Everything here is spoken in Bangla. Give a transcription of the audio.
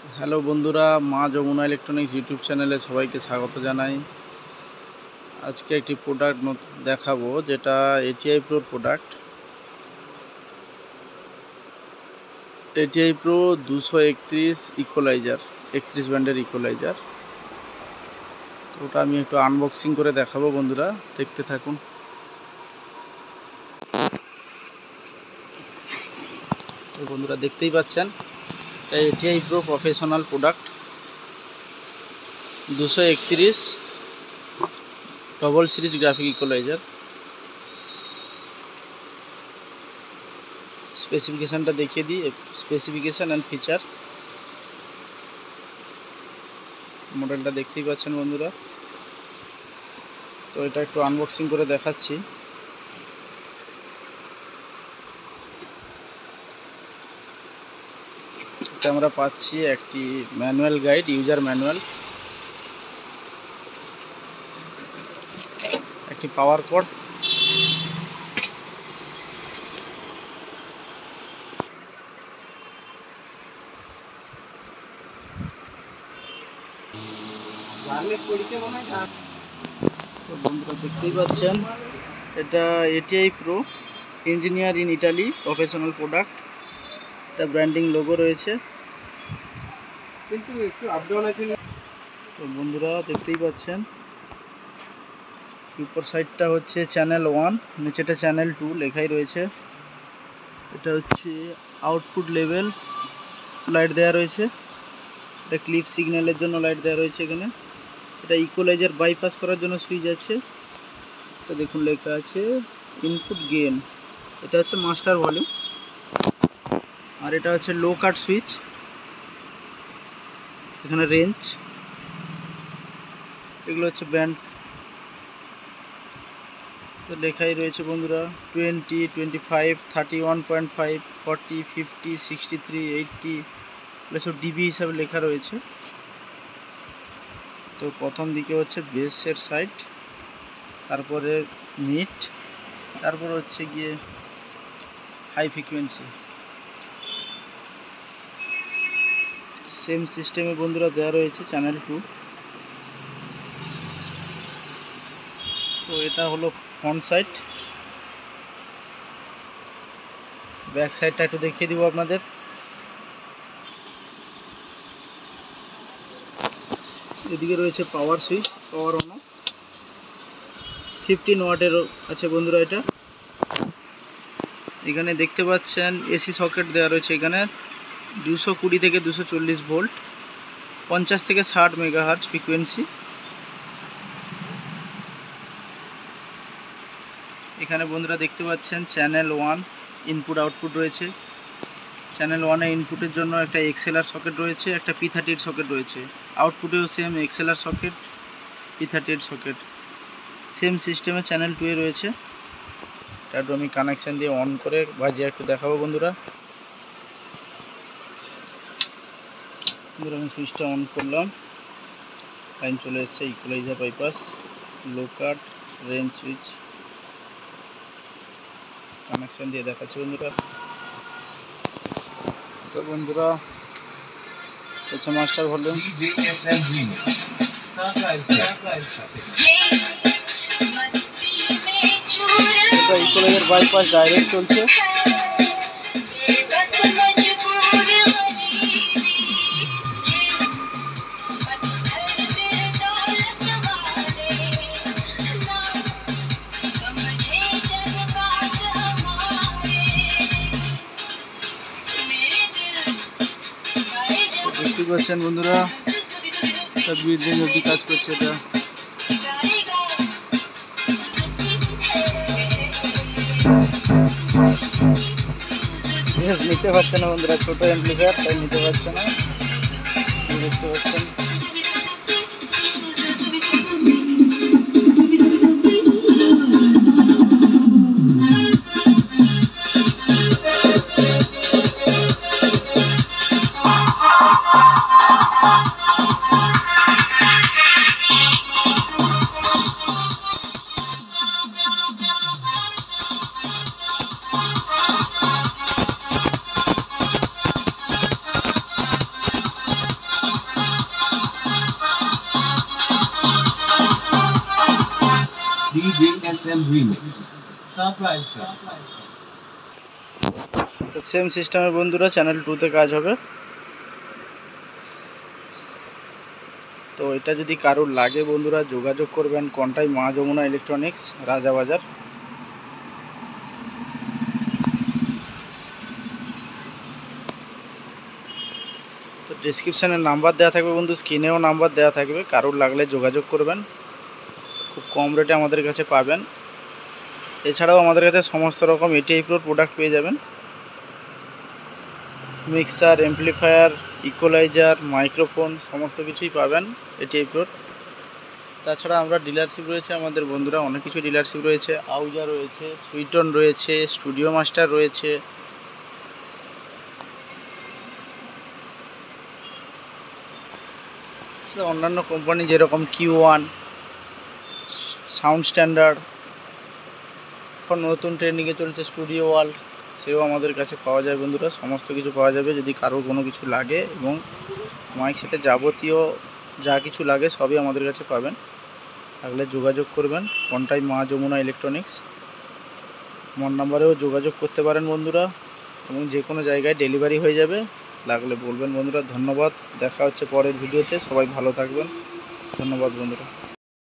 হ্যালো বন্ধুরা, মা যমুনা ইলেকট্রনিক্স ইউটিউব চ্যানেলে সবাইকে স্বাগত জানাই। আজকে একটি প্রোডাক্ট দেখাবো, যেটা এটিআই প্রোর প্রোডাক্ট। এটিআই প্রো 231 ইকুয়ালাইজার, 31 ব্যান্ডের ইকুয়ালাইজার। ওটা আমি একটু আনবক্সিং করে দেখাবো বন্ধুরা, দেখতে থাকুন। তো বন্ধুরা দেখতেই পাচ্ছেন, ATI pro professional product 231 double series graphic equaliser. স্পেসিফিকেশানটা দেখিয়ে দিই। Specification and features. মডেলটা দেখতেই পাচ্ছেন বন্ধুরা। তো এটা একটু আনবক্সিং করে দেখাচ্ছি। এটা আমরা পাচ্ছি একটি ম্যানুয়াল গাইড, ইউজার ম্যানুয়াল, একটি পাওয়ার কোড, তো বন্ধুরা দেখতেই পাচ্ছেন, এটা ATI pro engineer in Italy professional product. এটা ব্র্যান্ডিং লোগো রয়েছে, কিন্তু একটু আপ ডাউন আছে। তো বন্ধুরা দেখতেই পাচ্ছেন, উপর সাইডটা হচ্ছে চ্যানেল 1, নিচেটা চ্যানেল 2 লেখাই রয়েছে। এটা হচ্ছে আউটপুট লেভেল লাইট দেওয়া রয়েছে, এটা ক্লিপ সিগন্যালের জন্য লাইট দেওয়া রয়েছে এখানে। এটা ইকুয়ালাইজার বাইপাস করার জন্য সুইচ আছে। এটা দেখুন লেখা আছে ইনপুট গেইন। এটা হচ্ছে মাস্টার ভলিউম, আর এটা হচ্ছে লো কাট সুইচ। এখানে রেঞ্জ, এগুলো হচ্ছে ব্যান্ড। তো লেখাই রয়েছে বন্ধুরা 20, 25, 31.5, 40, 50, 63, 80 সব ডিবি হিসাবে লেখা রয়েছে। তো প্রথম দিকে হচ্ছে বেসের সাইড, তারপরে মিড, তারপর হচ্ছে গিয়ে হাই ফ্রিকোয়েন্সি। সেম সিস্টেমে বন্ধুরা দেওয়া রয়েছে চ্যানেল 2। তো এটা হলো ফ্রন্ট সাইড। ব্যাক সাইডটা একটু দেখিয়ে দিব আপনাদের। এদিকে রয়েছে পাওয়ার সুইচ, পাওয়ার অন অফ। 15 ওয়াটের আছে বন্ধুরা এটা। এখানে দেখতে পাচ্ছেন এসি সকেট দেওয়া রয়েছে এখানে 220 থেকে 240 ভোল্ট, 50 থেকে 60 মেগাহার্জ ফ্রিকোয়েন্সি। এখানে বন্ধুরা দেখতে পাচ্ছেন চ্যানেল 1 ইনপুট আউটপুট রয়েছে। চ্যানেল 1 এ ইনপুটের জন্য একটা এক্সএলআর সকেট রয়েছে, একটা P38 সকেট রয়েছে। আউটপুটেও same XLR socket, P38 socket. Same সিস্টেমে চ্যানেল 2 এ রয়েছে। এটা আমি কানেকশান দিয়ে অন করে বাজিয়ে একটু দেখাবো বন্ধুরা। আমি সুইচটা অন করলাম, লাইন চলে এসছে। ইকুয়ালাইজার বাইপাস, লো কাট, রেঞ্জ সুইচ। কানেকশান দিয়ে দেখাচ্ছি বন্ধুরা। তো বন্ধুরা হচ্ছে মাস্টার ভলিউম। এটা ইকুয়ালাইজার বাইপাস ডাইরেক্ট চলছে। দেখতে পাচ্ছেন বন্ধুরা, এটা 20 দিন অবধি কাজ করছে। এটা নিতে পারছে না বন্ধুরা, ছোট অ্যাম্প্লিফায়ার, তাই নিতে পারছে না। দেখতে পাচ্ছেন DJSM Remix. Sapransa. তো সেম সিস্টেমের বন্ধুরা চ্যানেল 2-তে কাজ হবে। তো এটা যদি কারোর লাগে বন্ধুরা যোগাযোগ করবেন কন্টাই মা যমুনা ইলেকট্রনিক্স, রাজাবাজার। তো ডেসক্রিপশানে নাম্বার দেওয়া থাকবে বন্ধু, স্ক্রিনেও নাম্বার দেওয়া থাকবে, কারোর লাগলে যোগাযোগ করবেন। খুব কম রেটে আমাদের কাছে পাবেন। এছাড়াও আমাদের কাছে সমস্ত রকম এটিআই প্রোর প্রোডাক্ট পেয়ে যাবেন। মিক্সার, অ্যাম্পলিফায়ার, ইকুয়ালাইজার, মাইক্রোফোন সমস্ত কিছুই পাবেন এটিআই প্রোর। তাছাড়া আমরা ডিলারশিপ রয়েছে আমাদের বন্ধুরা, অনেক কিছু ডিলারশিপ রয়েছে। আউজা রয়েছে, সুইটন রয়েছে, স্টুডিও মাস্টার রয়েছে। অন্যান্য কোম্পানি যেরকম Q1, সাউন্ড স্ট্যান্ডার্ড, এখন নতুন ট্রেন্ডিংয়ে চলছে স্টুডিও ওয়ার্ল্ড, সেও আমাদের কাছে পাওয়া যায় বন্ধুরা। সমস্ত কিছু পাওয়া যাবে যদি কারোর কোনো কিছু লাগে, এবং মাইক সেটে যাবতীয় যা কিছু লাগে সবই আমাদের কাছে পাবেন। লাগলে যোগাযোগ করবেন কন্টাই মা যমুনা ইলেকট্রনিক্স। আমার নাম্বারেও যোগাযোগ করতে পারেন বন্ধুরা, এবং যে কোনো জায়গায় ডেলিভারি হয়ে যাবে। লাগলে বলবেন বন্ধুরা। ধন্যবাদ, দেখা হচ্ছে পরের ভিডিওতে। সবাই ভালো থাকবেন। ধন্যবাদ বন্ধুরা।